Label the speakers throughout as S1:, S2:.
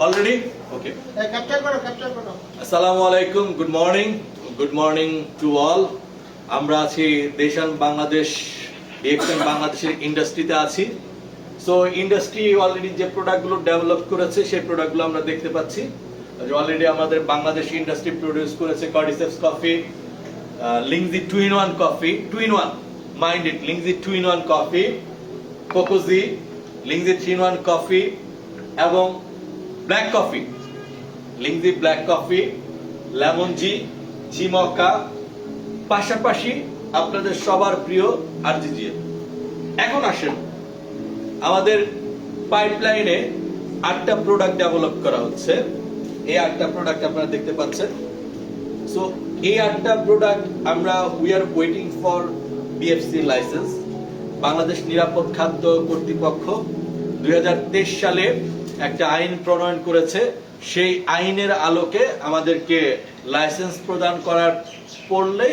S1: already ওকে আসসালামু আলাইকুম good morning to all আমরা আছি দেশান বাংলাদেশ ডিএক্সএন বাংলাদেশের ইন্ডাস্ট্রিতে আছি সো ইন্ডাস্ট্রি অলরেডি যে প্রোডাক্টগুলো ডেভেলপ করেছে সেই প্রোডাক্টগুলো আমরা দেখতে পাচ্ছি অলরেডি আমাদের বাংলাদেশ ইন্ডাস্ট্রি প্রোডিউস করেছে cordyceps coffee Lingzhi 2-in-1 coffee 2-in-1 mind it Lingzhi 2-in-1 coffee Cocozhi Lingzhi 3-in-1 coffee এবং black coffee Lingzhi black coffee Lemonzhi mocha পাশাপাশি আপনাদের সবার প্রিয় আরজিজিএল এখন আসেন আমাদের পাইপলাইনে 8টা প্রোডাক্ট ডেভেলপ করা হচ্ছে এই 8টা প্রোডাক্ট আপনারা দেখতে পাচ্ছেন সো এই 8টা প্রোডাক্ট আমরা we are waiting for BFC licence Bangladesh নিরাপদ খাদ্য কর্তৃপক্ষ 2023 সালে একটা আইন প্রণয়ন করেছে সেই আইনের আলোকে আমাদেরকে লাইসেন্স প্রদান করার পড়লে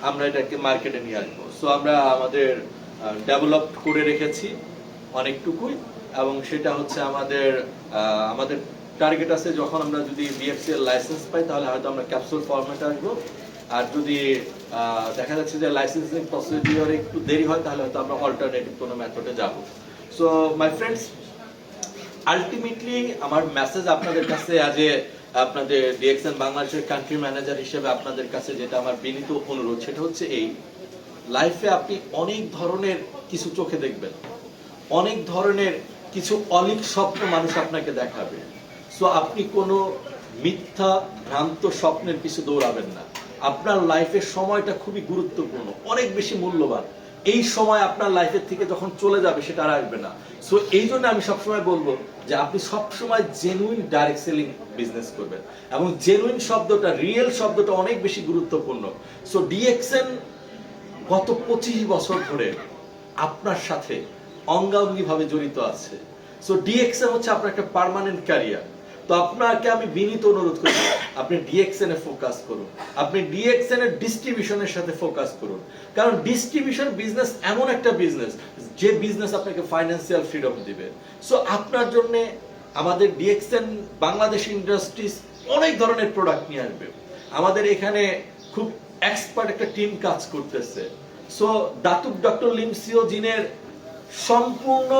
S1: আমরা এটাকে মার্কেটে নিয়ে আসবো সো আমরা আমাদের ডেভেলপ করে রেখেছি অনেকটুকুই এবং সেটা হচ্ছে আমাদের টার্গেট আছে যখন আমরা যদি বিএফসি এর লাইসেন্স পাই তাহলে হয়তো আমরা ক্যাপসুল ফরম্যাটে আসবো আর যদি দেখা যাচ্ছে যে লাইসেন্সিং প্রসিডিউরে একটু দেরি হয় তাহলে হয়তো আমরা অল্টারনেটিভ কোনো মেথডে যাব সো মাই ফ্রেন্ডস আলটিমেটলি আমার মেসেজ আপনাদের কাছে আজ আপনাদের ডিএক্সএন বাংলাদেশের কান্ট্রি ম্যানেজার হিসেবে আপনাদের কাছে যেটা আমার বিনীত অনুরোধ সেটা হচ্ছে এই লাইফে আপনি অনেক ধরনের কিছু চোখে দেখবেন অনেক ধরনের কিছু অলিক স্বপ্ন মানুষ আপনাকে দেখাবে সো আপনি কোনো মিথ্যা ভ্রান্ত স্বপ্নের পিছু দৌড়াবেন না আপনার লাইফের সময়টা খুবই গুরুত্বপূর্ণ অনেক বেশি মূল্যবান এই সময় আপনার লাইফের থেকে যখন চলে যাবে সেটা আর আসবে না সো এই জন্য আমি সবসময় বলবো যে আপনি সবসময় জেনুইন ডাইরেক্ট সেলিং বিজনেস করবেন এবং জেনুইন শব্দটা রিয়েল শব্দটা অনেক বেশি গুরুত্বপূর্ণ সো ডিএক্সএন গত 25 বছর ধরে আপনার সাথে অঙ্গাঙ্গিভাবে জড়িত আছে সো ডিএক্সএন হচ্ছে আপনার একটা পার্মানেন্ট ক্যারিয়ার তো আপনাকে আমি বিনীত অনুরোধ করি আপনি ডিএক্সএন এ ফোকাস করুন আপনি ডিএক্সএন এর ডিস্ট্রিবিউশনের সাথে ফোকাস করুন কারণ ডিস্ট্রিবিউশন বিজনেস এমন একটা বিজনেস যে বিজনেস আপনাকে ফাইন্যান্সিয়াল ফ্রিডম দিবে সো আপনার জন্য আমাদের ডিএক্সএন বাংলাদেশ ইন্ডাস্ট্রিজ অনেক ধরনের প্রোডাক্ট নিয়ে আসবে আমাদের এখানে খুব এক্সপার্ট একটা টিম কাজ করতেছে সো দাতুক ডক্টর লিমসিও জিনের সম্পূর্ণ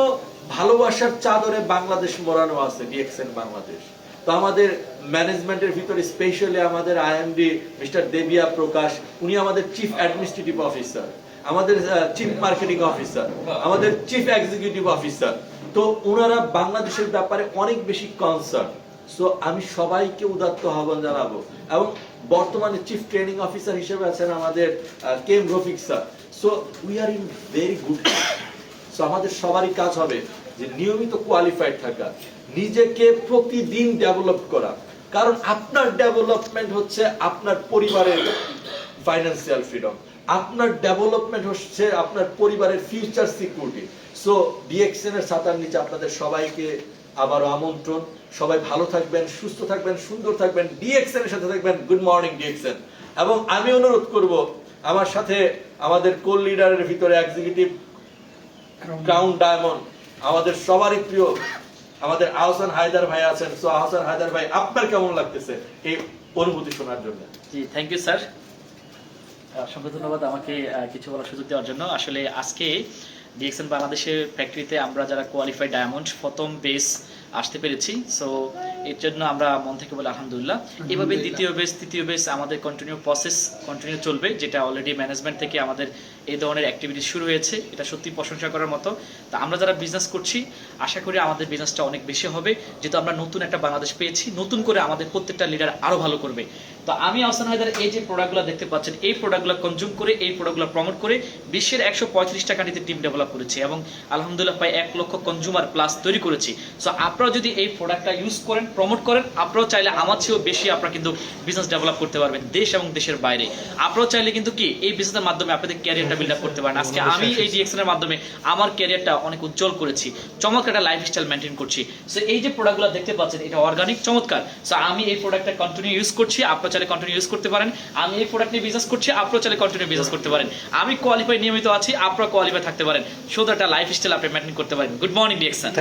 S1: ভালোবাসার চাদরে বাংলাদেশ মোড়ানো আছে ডিএক্সএন বাংলাদেশ তো আমাদের ম্যানেজমেন্টের ভিতরে স্পেশালি আমাদের আইএমডি মিস্টার দেবিয়া প্রকাশ উনি আমাদের চিফ অ্যাডমিনিস্ট্রেটিভ অফিসার আমাদের চিফ মার্কেটিং অফিসার আমাদের চিফ এক্সিকিউটিভ অফিসার তো ওনারা বাংলাদেশের ব্যাপারে অনেক বেশি কনসার্ন সো আমি সবাইকে উদাত্ত আহ্বান জানাবো এবং বর্তমানে চিফ ট্রেনিং অফিসার হিসেবে আছেন আমাদের কেম Rafiq sir so we are in very good so আমাদের সবারই কাজ হবে যে নিয়মিত কোয়ালিফাইড থাকা নিজেকে প্রতিদিন ডেভেলপ করা কারণ আপনার ডেভেলপমেন্ট হচ্ছে আপনার পরিবারের ফাইন্যান্সিয়াল ফ্রিডম আপনার ডেভেলপমেন্ট হচ্ছে আপনার পরিবারের ফিউচার সিকিউরিটি সো ডিএক্সএন এর ছাতার নিচে আপনাদের সবাইকে আবারও আমন্ত্রণ সবাই ভালো থাকবেন সুস্থ থাকবেন সুন্দর থাকবেন ডিএক্সএন এর সাথে থাকবেন গুড মর্নিং ডিএক্সএন এবং আমি অনুরোধ করব আমার সাথে আমাদের কোল লিডারের ভিতরে এক্সিকিউটিভ ক্রাউন ডায়মন্ড আমাদের সবারই প্রিয় আমাদের আহসান হায়দার ভাই আছেন সো আহসান হায়দার ভাই আপনার কেমন লাগতেছে এই অনুভূতি শোনার জন্য
S2: জি থ্যাংক ইউ স্যার অসংখ্য ধন্যবাদ আমাকে কিছু বলার সুযোগ দেওয়ার জন্য আসলে আজকে ডিএক্সএন বাংলাদেশের ফ্যাক্টরিতে আমরা যারা কোয়ালিফাইড ডায়মন্ড প্রথম বেস আসতে পেরেছি সো এর জন্য আমরা মন থেকে বলি আলহামদুলিল্লাহ এভাবে দ্বিতীয় বেস তৃতীয় বেস আমাদের কন্টিনিউ চলবে যেটা অলরেডি ম্যানেজমেন্ট থেকে আমাদের এই ধরনের অ্যাক্টিভিটি শুরু হয়েছে এটা সত্যি প্রশংসা করার মতো তা আমরা যারা বিজনেস করছি আশা করি আমাদের বিজনেসটা অনেক বেশি হবে যেহেতু আমরা নতুন একটা বাংলাদেশ পেয়েছি নতুন করে আমাদের প্রত্যেকটা লিডার আরও ভালো করবে তো আমি আহসান হায়দার এই যে প্রোডাক্টগুলো দেখতে পাচ্ছেন এই প্রোডাক্টগুলো কনজিউম করে এই প্রোডাক্টগুলো প্রমোট করে বিশ্বের 135টা কান্ট্রিতে টিম ডেভেলপ করেছি এবং আলহামদুলিল্লাহ প্রায় 1 লক্ষ কনজিউমার প্লাস তৈরি করেছি সো আপনারা যদি এই প্রোডাক্টটা ইউজ করেন প্রমোট করেন আপনারাও চাইলে আমার চেয়েও বেশি আপনারা কিন্তু বিজনেস ডেভেলপ করতে পারবেন দেশ এবং দেশের বাইরে আপনারাও চাইলে কিন্তু কি এই বিজনেসের মাধ্যমে আপনাদের ক্যারিয়ারটা বিল্ড আপ করতে পারেন আজকে আমি এই ডিএক্সএন এর মাধ্যমে আমার ক্যারিয়ারটা অনেক উজ্জ্বল করেছি চমৎকার একটা লাইফস্টাইল মেইনটেইন করছি সো এই যে প্রোডাক্টগুলো দেখতে পাচ্ছেন এটা অর্গানিক চমৎকার সো আমি এই প্রোডাক্টটা কন্টিনিউ ইউজ করছি আপনারা চাইলে কন্টিনিউ ইউজ করতে পারেন আমি এই প্রোডাক্ট নিয়ে বিজনেস করছি আপনারা চাইলে কন্টিনিউ বিজনেস করতে পারেন আমি কোয়ালিফাই নিয়মিত আছি আপনারা কোয়ালিফাই থাকতে পারেন সো দ্যাট একটা লাইফস্টাইল আপনি মেইনটেইন করতে পারেন গুড মর্নিং ডিএক্সএন